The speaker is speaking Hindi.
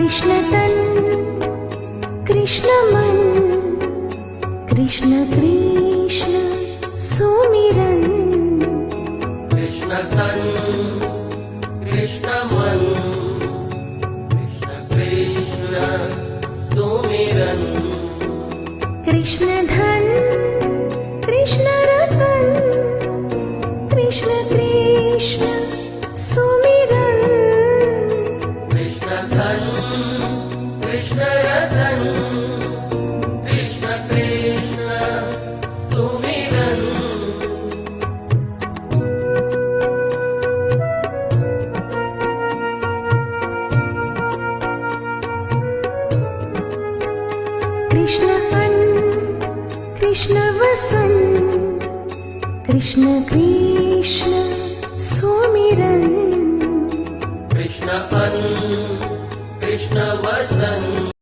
कृष्ण तन कृष्ण मन कृष्ण कृष्ण सुमिरन कृष्ण तन कृष्ण मन कृष्ण कृष्ण सुमिरन कृष्ण धन कृष्ण रतन कृष्ण कृष्ण सुमिरन कृष्ण धन कृष्ण रतन कृष्ण कृष्ण सुमिरन कृष्ण अन्न कृष्ण वसन कृष्ण कृष्ण सुमिरन कृष्ण अन्न कृष्ण वसन